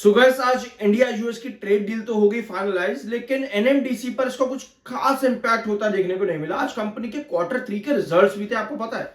सुगैस आज India US की trade deal तो हो गई फाइनलाइज, लेकिन एनएमडीसी पर इसका कुछ खास इंपैक्ट होता देखने को नहीं मिला। आज कंपनी के क्वार्टर 3 के रिजल्ट्स भी थे, आपको पता है।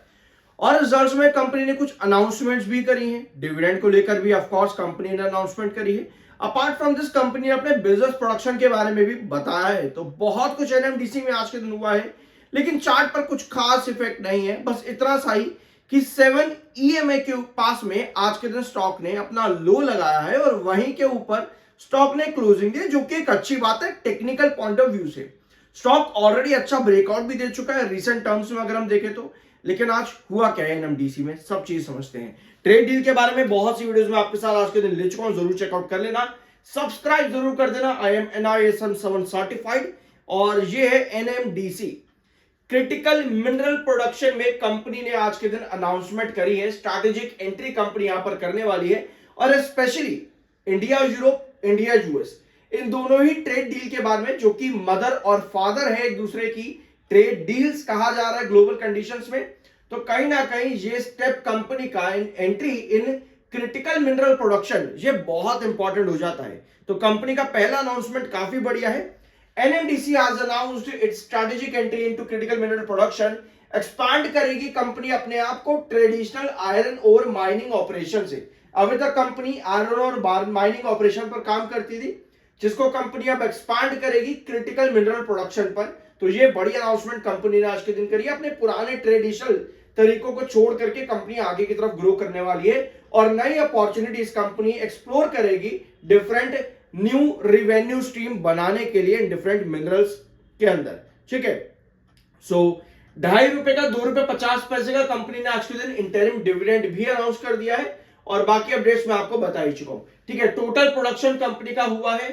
और रिजल्ट्स में कंपनी ने कुछ अनाउंसमेंट्स भी करी हैं। डिविडेंड को लेकर भी ऑफ कोर्स कंपनी ने अनाउंसमेंट करी है। अपार्ट फ्रॉम दिस कंपनी ने अपने बिजनेस प्रोडक्शन के बारे में भी बताया है। तो बहुत कुछ एनएमडीसी में आज के दिन हुआ है, लेकिन चार्ट पर कुछ खास इफेक्ट नहीं है। बस इतना सा ही कि 7 ईएमए के पास में आज के दिन स्टॉक ने अपना लो लगाया है और वहीं के ऊपर स्टॉक ने क्लोजिंग दी, जो कि एक अच्छी बात है टेक्निकल पॉइंट ऑफ व्यू से। स्टॉक ऑलरेडी अच्छा ब्रेकआउट भी दे चुका है रिसेंट टर्म्स में अगर हम देखें तो। लेकिन आज हुआ क्या है एनएमडीसी में, सब चीज समझते हैं। ट्रेड डील के बारे में बहुत सी वीडियोस में आपके साथ आज के दिन ले चुका हूं, जरूर चेकआउट कर लेना, सब्सक्राइब जरूर कर देना। आई एम NISM 7 सर्टिफाइड और ये है एनएमडीसी। क्रिटिकल मिनरल प्रोडक्शन में कंपनी ने आज के दिन अनाउंसमेंट करी है। स्ट्रैटेजिक एंट्री कंपनी यहां पर करने वाली है और specially India Europe, India US, इन दोनों ही ट्रेड डील के बारे में, जो कि मदर और फादर है एक दूसरे की ट्रेड डील्स कहा जा रहा है ग्लोबल कंडीशंस में। तो कहीं ना कहीं ये स्टेप कंपनी का entry in critical mineral production ये बहुत इंपॉर्टेंट हो जाता है। तो कंपनी का पहला अनाउंसमेंट काफी बढ़िया है। NMDC has announced its strategic entry into critical mineral production। Expand करेगी कंपनी अपने आप को ट्रेडिशनल आयरन और माइनिंग ऑपरेशन से। अभी तक कंपनी आयरन और माइनिंग ऑपरेशन पर काम करती थी, जिसको कंपनी अब एक्सपांड करेगी क्रिटिकल मिनरल प्रोडक्शन पर। तो ये बड़ी अनाउंसमेंट कंपनी ने आज के दिन करी है। अपने पुराने ट्रेडिशनल तरीकों को छोड़ करके कंपनी आगे की तरफ ग्रो करने वाली है और नई अपॉर्चुनिटीज कंपनी एक्सप्लोर करेगी डिफरेंट न्यू रिवेन्यू स्ट्रीम बनाने के लिए डिफरेंट मिनरल्स के अंदर। ठीक है, सो ₹2.5 का ₹2.50 का कंपनी ने आज के दिन इंटरिम डिविडेंड भी अनाउंस कर दिया है और बाकी अपडेट्स मैं आपको बता ही चुका हूं। ठीक है, टोटल प्रोडक्शन कंपनी का हुआ है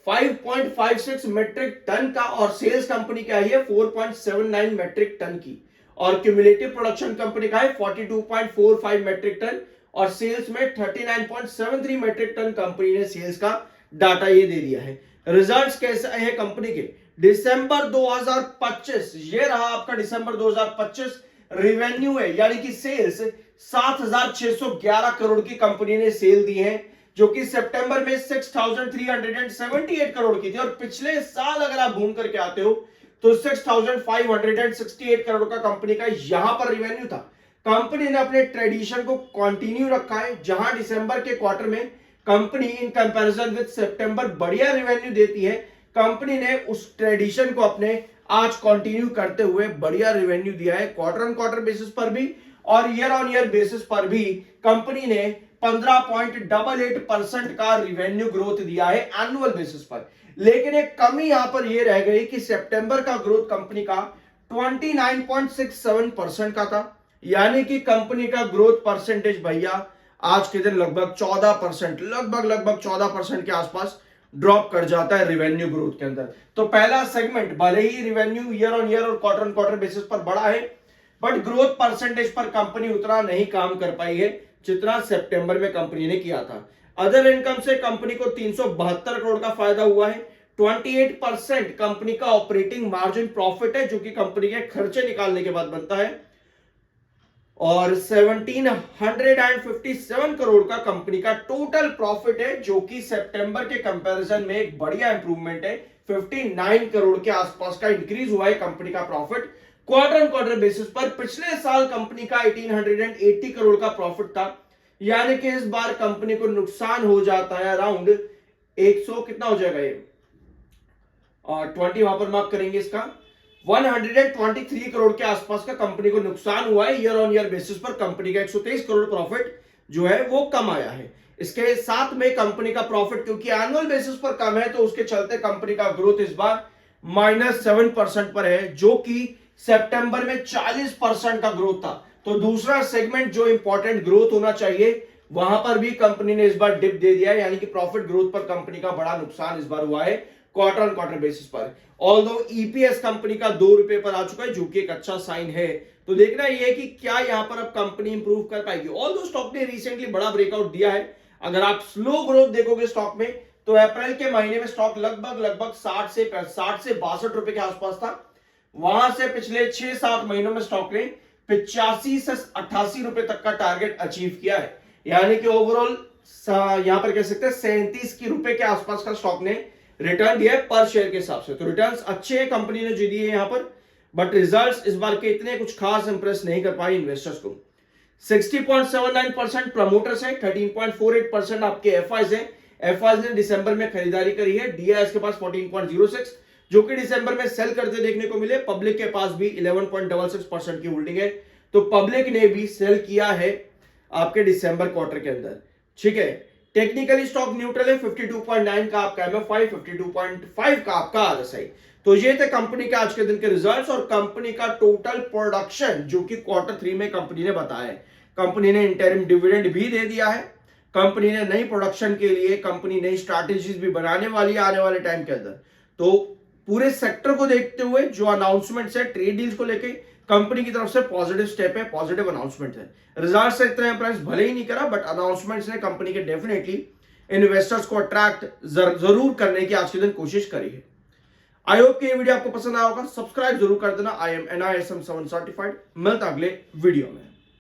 5.56 मेट्रिक टन का और सेल्स कंपनी की आई है 4.79 मेट्रिक टन की और क्यूमुलेटिव प्रोडक्शन कंपनी का है 42.45 मेट्रिक टन और सेल्स में 39.73 मेट्रिक टन कंपनी ने सेल्स का डाटा ये दे दिया है। रिजल्ट्स कैसे है कंपनी के? दिसंबर 2025, ये रहा आपका दिसंबर 2025 रिवेन्यू है, यानी कि सेल्स 7,611 करोड़ की कंपनी ने सेल दी है, जो कि सितंबर में 6,378 करोड़ की थी। और पिछले साल अगर आप घूम करके आते हो तो 6,568 करोड़ का कंपनी का यहां पर रिवेन्यू था। कंपनी ने अपने ट्रेडिशन को कंटिन्यू रखा है, जहां दिसंबर के क्वार्टर में कंपनी इन कंपैरिजन विद सितंबर बढ़िया रिवेन्यू देती है। कंपनी ने उस ट्रेडिशन को अपने आज कंटिन्यू करते हुए बढ़िया रिवेन्यू दिया है, क्वार्टर ऑन क्वार्टर बेसिस पर भी और ईयर ऑन ईयर बेसिस पर भी कंपनी ने 15.88% का रिवेन्यू ग्रोथ दिया है एनुअल बेसिस पर। लेकिन एक कमी यहां पर यह रह गई कि सितंबर का ग्रोथ कंपनी का 29.67% का था, यानी कि कंपनी का ग्रोथ परसेंटेज भैया आज के दिन लगभग 14%, लगभग 14% के आसपास ड्रॉप कर जाता है रिवेन्यू ग्रोथ के अंदर। तो पहला सेगमेंट भले ही रिवेन्यू ईयर ऑन ईयर और क्वार्टर ऑन क्वार्टर बेसिस पर बढ़ा है, बट ग्रोथ परसेंटेज पर कंपनी उतना नहीं काम कर पाई है जितना सितंबर में कंपनी ने किया था। अदर इनकम से कंपनी को 372 करोड़ का फायदा हुआ है। 28% कंपनी का ऑपरेटिंग मार्जिन प्रॉफिट है, जो कि कंपनी के खर्चे निकालने के बाद बनता है और 1757 करोड़ का कंपनी का टोटल प्रॉफिट है, जो कि सितंबर के कंपैरिजन में एक बढ़िया इंप्रूवमेंट है। 59 करोड़ के आसपास का इंक्रीज हुआ है कंपनी का profit quarter on quarter basis पर। पिछले साल कंपनी का 1880 करोड़ का प्रॉफिट था, यानी कि इस बार कंपनी को नुकसान हो जाता है अराउंड 100 कितना हो जाएगा ये और 20 वहां पर मार्क करेंगे, इसका 123 करोड़ के आसपास का कंपनी को नुकसान हुआ है। ईयर ऑन ईयर बेसिस पर कंपनी का 123 करोड़ प्रॉफिट जो है वो कम आया है। इसके साथ में कंपनी का प्रॉफिट क्योंकि एनुअल बेसिस पर कम है, तो उसके चलते कंपनी का ग्रोथ इस बार -7% पर है, जो कि सितंबर में 40% का ग्रोथ था। तो दूसरा सेगमेंट जो इंपॉर्टेंट ग्रोथ होना चाहिए, वहां पर भी कंपनी ने इस बार डिप दे दिया है, यानी कि प्रॉफिट ग्रोथ पर कंपनी का बड़ा नुकसान इस बार हुआ है क्वार्टर ऑन क्वार्टर बेसिस पर। ऑल्दो ईपीएस कंपनी का ₹2 पर आ चुका है, जो कि एक अच्छा साइन है। तो देखना यह है कि क्या यहां पर अब कंपनी इंप्रूव कर पाएगी। ऑल्दो स्टॉक ने रिसेंटली बड़ा ब्रेकआउट दिया है। अगर आप स्लो ग्रोथ देखोगे स्टॉक में, तो अप्रैल के महीने में स्टॉक लगभग 60 से 62 रुपए के आसपास था। वहां से पिछले 6-7 महीनों में स्टॉक ने 85 से 88 रुपए तक का टारगेट अचीव किया है, यानी कि ओवरऑल यहां पर कह सकते हैं 37 की रुपए के आसपास का स्टॉक ने रिटर्न दिया है पर शेयर के हिसाब से। तो रिटर्न्स अच्छे हैं कंपनी ने जो दिए यहां पर, बट रिजल्ट्स इस बार के इतने कुछ खास इंप्रेस नहीं कर पाई इन्वेस्टर्स को। 60.79% प्रमोटर्स है, 13.48% आपके एफआईज है। एफआईज ने दिसंबर में खरीदारी करी है। डीआईएस के पास 14.06 जो कि दिसंबर में सेल करते देखने को मिले। पब्लिक के पास भी 11.66% की होल्डिंग है। तो पब्लिक ने भी सेल किया है आपके दिसंबर क्वार्टर के अंदर, ठीक है। टेक्निकली स्टॉक न्यूट्रल है, 52.9 का आपका एमएफआई, 52.5 का आपका आरएसआई। तो ये थे कंपनी के आज के दिन के रिजल्ट्स और कंपनी का टोटल प्रोडक्शन जो कि क्वार्टर 3 में कंपनी ने बताया है। कंपनी ने इंटरिम डिविडेंड भी दे दिया है। कंपनी ने नई प्रोडक्शन के लिए कंपनी नई स्ट्रैटेजीज भी बनाने वाली है आने वाले टाइम के अंदर। तो पूरे सेक्टर को देखते हुए जो अनाउंसमेंट्स है ट्रेड डील्स को लेके कंपनी की तरफ से पॉजिटिव स्टेप है, पॉजिटिव अनाउंसमेंट है। रिजल्ट से इतना प्राइस भले ही नहीं करा, बट अनाउंसमेंट्स ने कंपनी के डेफिनेटली इन्वेस्टर्स को अट्रैक्ट जरूर करने की आज के दिन कोशिश करी है। आई होप कि ये वीडियो आपको पसंद आया होगा। सब्सक्राइब जरूर कर देना। I am NISM 7 certified. मिलता अगले वीडियो में।